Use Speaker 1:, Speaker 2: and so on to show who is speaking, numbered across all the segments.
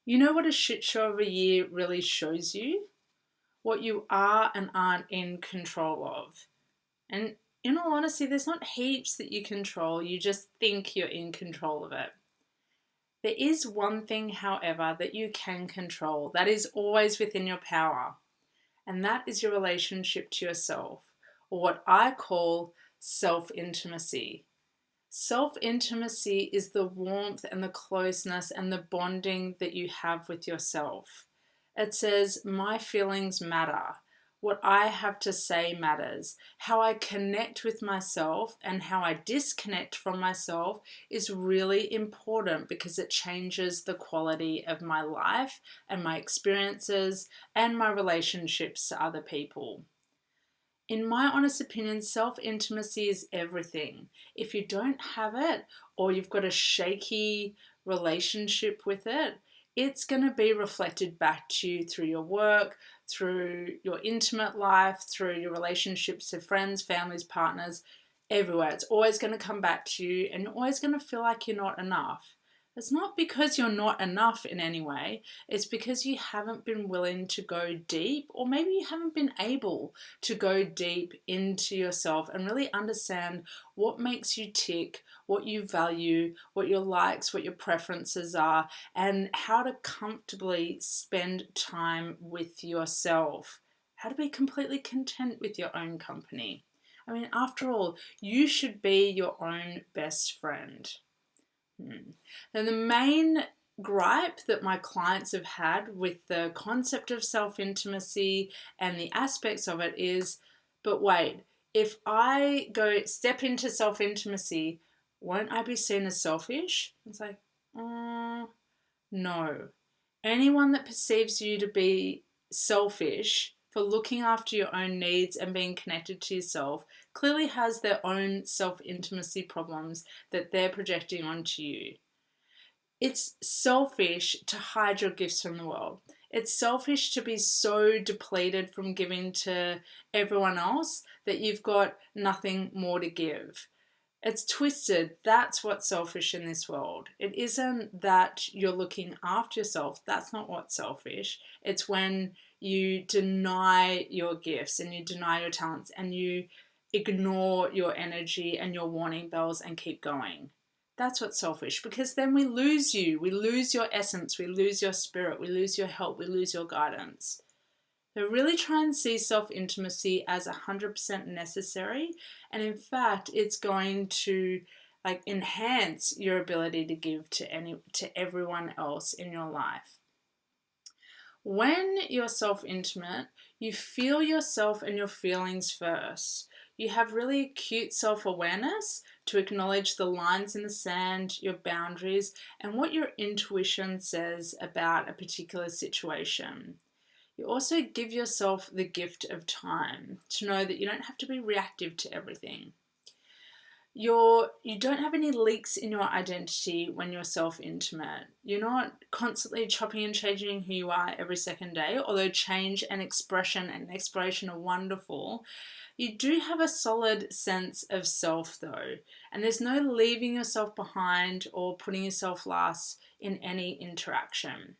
Speaker 1: You know what a shit show of a year really shows you? What you are and aren't in control of. And in all honesty, there's not heaps that you control, you just think you're in control of it. There is one thing, however, that you can control that is always within your power, and that is your relationship to yourself, or what I call self intimacy. Self intimacy is the warmth and the closeness and the bonding that you have with yourself. It says, my feelings matter. What I have to say matters. How I connect with myself and how I disconnect from myself is really important because it changes the quality of my life and my experiences and my relationships to other people. In my honest opinion, self intimacy is everything. If you don't have it or you've got a shaky relationship with it, it's going to be reflected back to you through your work, through your intimate life, through your relationships to friends, families, partners, everywhere. It's always going to come back to you and you're always going to feel like you're not enough. It's not because you're not enough in any way, it's because you haven't been willing to go deep, or maybe you haven't been able to go deep into yourself and really understand what makes you tick, what you value, what your likes, what your preferences are, and how to comfortably spend time with yourself. How to be completely content with your own company. I mean, after all, you should be your own best friend. And the main gripe that my clients have had with the concept of self intimacy and the aspects of it is, but wait, if I go step into self intimacy, won't I be seen as selfish? It's like, no. Anyone that perceives you to be selfish for looking after your own needs and being connected to yourself clearly has their own self intimacy problems that they're projecting onto you. It's selfish to hide your gifts from the world. It's selfish to be so depleted from giving to everyone else that you've got nothing more to give. It's twisted. That's what's selfish in this world. It isn't that you're looking after yourself. That's not what's selfish. It's when you deny your gifts and you deny your talents and you ignore your energy and your warning bells and keep going. That's what's selfish, because then we lose you. We lose your essence. We lose your spirit. We lose your help. We lose your guidance. So really try and see self-intimacy as 100% necessary. And in fact, it's going to enhance your ability to give to everyone else in your life. When you're self-intimate, you feel yourself and your feelings first. You have really acute self-awareness to acknowledge the lines in the sand, your boundaries, and what your intuition says about a particular situation. You also give yourself the gift of time to know that you don't have to be reactive to everything. You don't have any leaks in your identity when you're self-intimate. You're not constantly chopping and changing who you are every second day, although change and expression and exploration are wonderful. You do have a solid sense of self though, and there's no leaving yourself behind or putting yourself last in any interaction.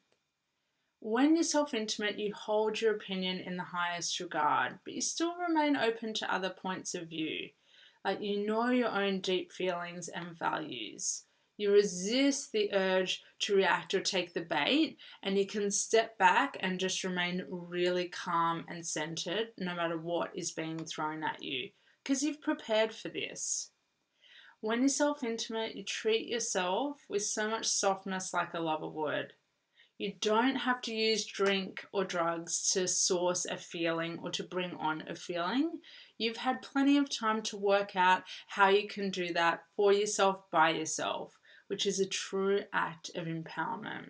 Speaker 1: When you're self-intimate, you hold your opinion in the highest regard, but you still remain open to other points of view. Like, you know your own deep feelings and values. You resist the urge to react or take the bait, and you can step back and just remain really calm and centered no matter what is being thrown at you, because you've prepared for this. When you're self-intimate, you treat yourself with so much softness like a lover would. You don't have to use drink or drugs to source a feeling or to bring on a feeling. You've had plenty of time to work out how you can do that for yourself by yourself, which is a true act of empowerment.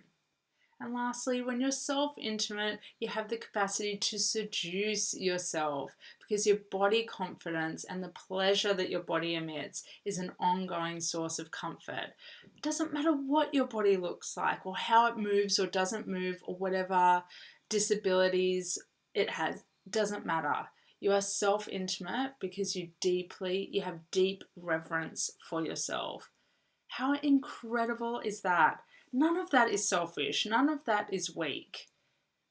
Speaker 1: And lastly, when you're self-intimate, you have the capacity to seduce yourself because your body confidence and the pleasure that your body emits is an ongoing source of comfort. It doesn't matter what your body looks like or how it moves or doesn't move or whatever disabilities it has. It doesn't matter. You are self-intimate because you have deep reverence for yourself. How incredible is that? None of that is selfish. None of that is weak.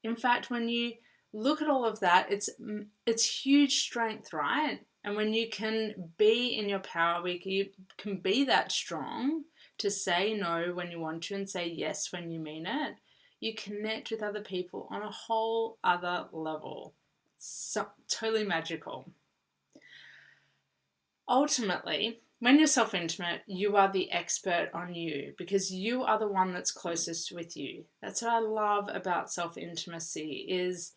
Speaker 1: In fact, when you look at all of that, it's huge strength, right? And when you can be in your power, you can be that strong to say no when you want to and say yes when you mean it, you connect with other people on a whole other level. So, totally magical. Ultimately, when you're self-intimate, you are the expert on you because you are the one that's closest with you. That's what I love about self-intimacy is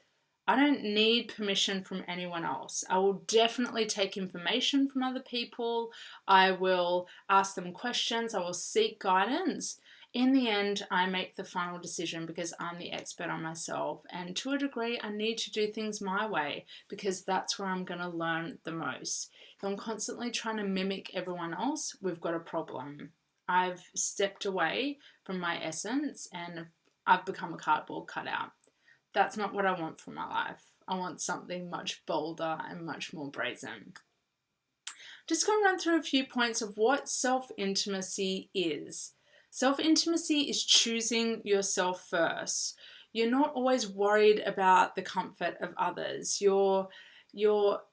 Speaker 1: I don't need permission from anyone else. I will definitely take information from other people. I will ask them questions. I will seek guidance. In the end, I make the final decision because I'm the expert on myself. And to a degree, I need to do things my way because that's where I'm going to learn the most. If I'm constantly trying to mimic everyone else, we've got a problem. I've stepped away from my essence and I've become a cardboard cutout. That's not what I want for my life. I want something much bolder and much more brazen. Just going to run through a few points of what self-intimacy is. Self-intimacy is choosing yourself first. You're not always worried about the comfort of others. You're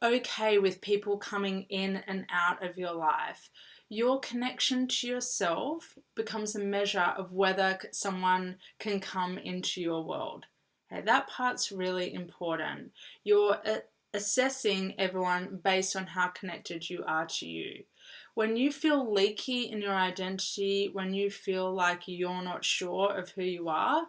Speaker 1: okay with people coming in and out of your life. Your connection to yourself becomes a measure of whether someone can come into your world. Okay, that part's really important. You're assessing everyone based on how connected you are to you. When you feel leaky in your identity, when you feel like you're not sure of who you are,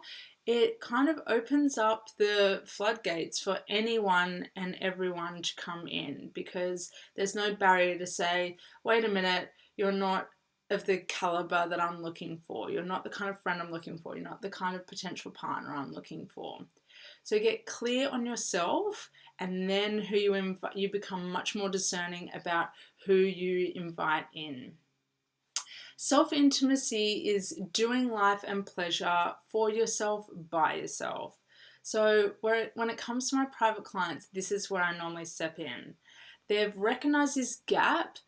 Speaker 1: it kind of opens up the floodgates for anyone and everyone to come in because there's no barrier to say, wait a minute, you're not of the caliber that I'm looking for. You're not the kind of friend I'm looking for. You're not the kind of potential partner I'm looking for. So get clear on yourself and then who you invite. You become much more discerning about who you invite in. Self-intimacy is doing life and pleasure for yourself, by yourself. So when it comes to my private clients, this is where I normally step in. They've recognized this gap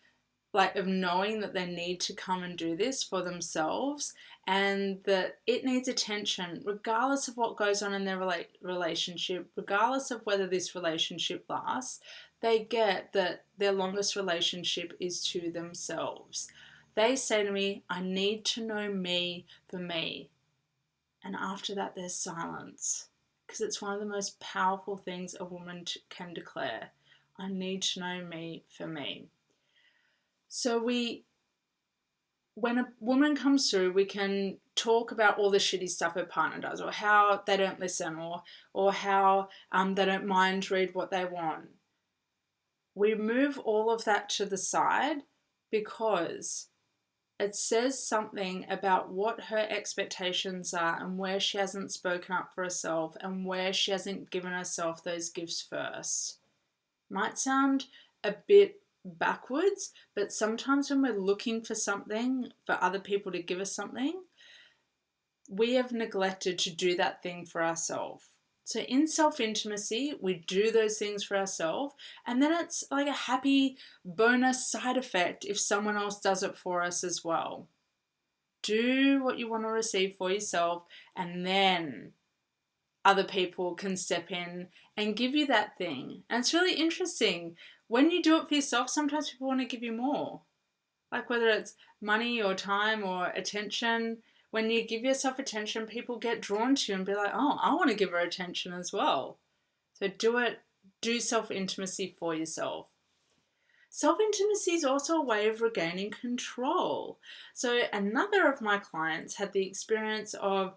Speaker 1: of knowing that they need to come and do this for themselves and that it needs attention regardless of what goes on in their relationship, regardless of whether this relationship lasts. They get that their longest relationship is to themselves. They say to me, I need to know me for me. And after that, there's silence because it's one of the most powerful things a woman can declare. I need to know me for me. So when a woman comes through, we can talk about all the shitty stuff her partner does or how they don't listen or how they don't mind read what they want. We move all of that to the side because it says something about what her expectations are and where she hasn't spoken up for herself and where she hasn't given herself those gifts first. Might sound a bit backwards, but sometimes when we're looking for something, for other people to give us something, we have neglected to do that thing for ourselves. So in self-intimacy, we do those things for ourselves, and then it's like a happy bonus side effect if someone else does it for us as well. Do what you want to receive for yourself, and then other people can step in and give you that thing. And it's really interesting. When you do it for yourself, sometimes people want to give you more. Like whether it's money or time or attention. When you give yourself attention, people get drawn to you and be like, oh, I want to give her attention as well. So do self-intimacy for yourself. Self-intimacy is also a way of regaining control. So another of my clients had the experience of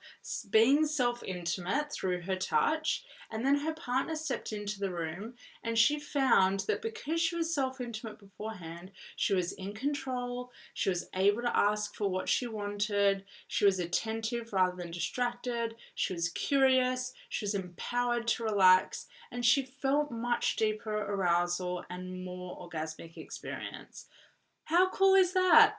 Speaker 1: being self-intimate through her touch, and then her partner stepped into the room and she found that because she was self-intimate beforehand, she was in control, she was able to ask for what she wanted, she was attentive rather than distracted, she was curious, she was empowered to relax, and she felt much deeper arousal and more orgasmic experience. How cool is that?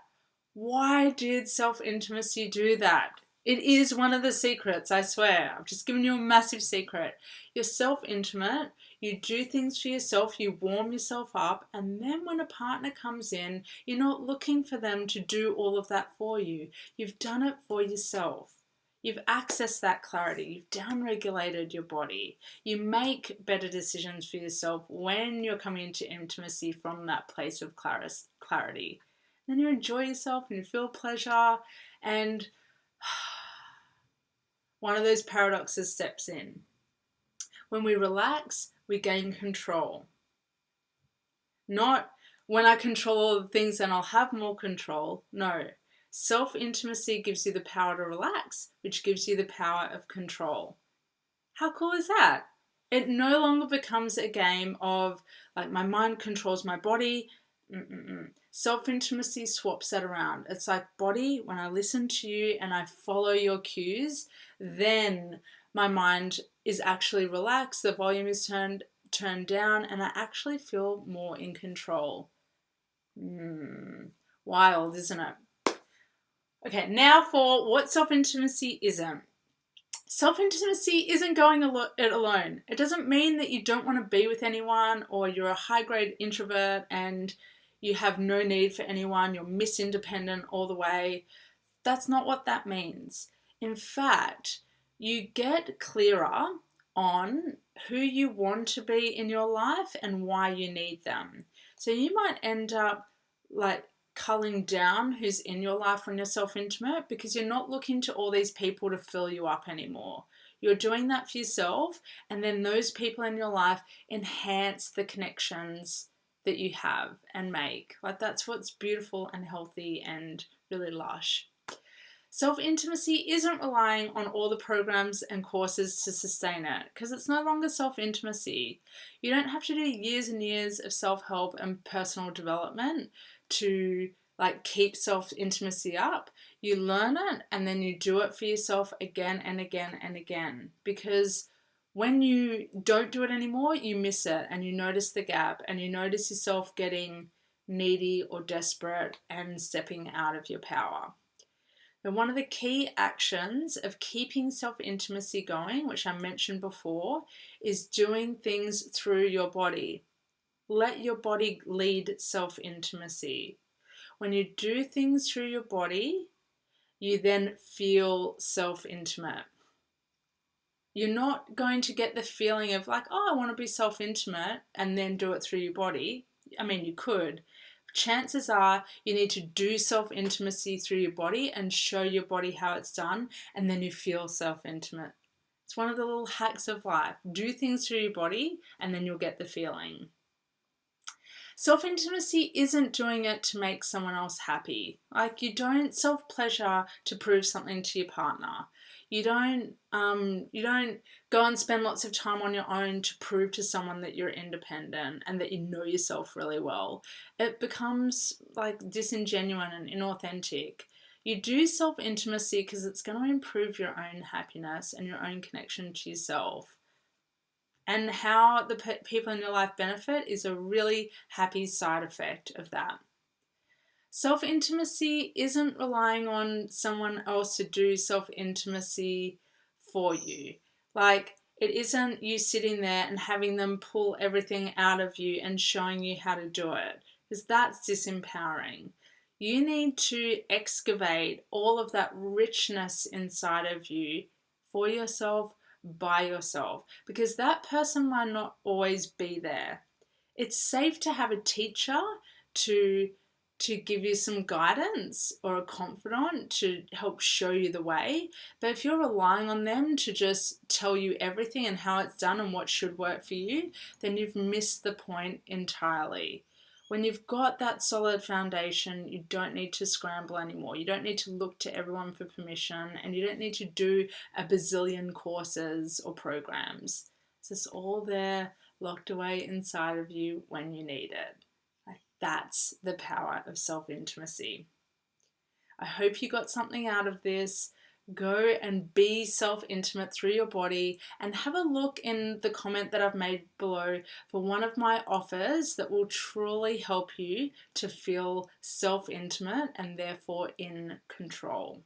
Speaker 1: Why did self-intimacy do that? It is one of the secrets, I swear. I've just given you a massive secret. You're self-intimate, you do things for yourself, you warm yourself up, and then when a partner comes in, you're not looking for them to do all of that for you. You've done it for yourself. You've accessed that clarity. You've downregulated your body. You make better decisions for yourself when you're coming into intimacy from that place of clarity. Then you enjoy yourself and you feel pleasure, and one of those paradoxes steps in. When we relax, we gain control. Not when I control all the things, then I'll have more control. No. Self-intimacy gives you the power to relax, which gives you the power of control. How cool is that? It no longer becomes a game of like my mind controls my body. Self-intimacy swaps that around. It's like, body, when I listen to you and I follow your cues, then my mind is actually relaxed, the volume is turned down, and I actually feel more in control. Wild, isn't it? Okay, now for what self-intimacy isn't. Self-intimacy isn't going it alone. It doesn't mean that you don't want to be with anyone, or you're a high-grade introvert and you have no need for anyone, you're Miss Independent all the way. That's not what that means. In fact, you get clearer on who you want to be in your life and why you need them. So you might end up like culling down who's in your life when you're self-intimate, because you're not looking to all these people to fill you up anymore. You're doing that for yourself, and then those people in your life enhance the connections that you have and make. Like, that's what's beautiful and healthy and really lush. Self-intimacy isn't relying on all the programs and courses to sustain it, because it's no longer self-intimacy. You don't have to do years and years of self-help and personal development to like keep self-intimacy up. You learn it and then you do it for yourself again and again and again, because when you don't do it anymore, you miss it and you notice the gap and you notice yourself getting needy or desperate and stepping out of your power. And one of the key actions of keeping self-intimacy going, which I mentioned before, is doing things through your body. Let your body lead self-intimacy. When you do things through your body, you then feel self-intimate. You're not going to get the feeling of like, oh, I want to be self-intimate and then do it through your body. I mean, you could. Chances are you need to do self-intimacy through your body and show your body how it's done, and then you feel self-intimate. It's one of the little hacks of life. Do things through your body and then you'll get the feeling. Self-intimacy isn't doing it to make someone else happy. Like, you don't self-pleasure to prove something to your partner. You don't go and spend lots of time on your own to prove to someone that you're independent and that you know yourself really well. It becomes like disingenuous and inauthentic. You do self-intimacy because it's going to improve your own happiness and your own connection to yourself. And how the people in your life benefit is a really happy side effect of that. Self-intimacy isn't relying on someone else to do self-intimacy for you. Like, it isn't you sitting there and having them pull everything out of you and showing you how to do it, because that's disempowering. You need to excavate all of that richness inside of you for yourself, by yourself, because that person might not always be there. It's safe to have a teacher to give you some guidance, or a confidant to help show you the way. But if you're relying on them to just tell you everything and how it's done and what should work for you, then you've missed the point entirely. When you've got that solid foundation, you don't need to scramble anymore. You don't need to look to everyone for permission, and you don't need to do a bazillion courses or programs. It's just all there, locked away inside of you when you need it. That's the power of self-intimacy. I hope you got something out of this. Go and be self-intimate through your body, and have a look in the comment that I've made below for one of my offers that will truly help you to feel self-intimate and therefore in control.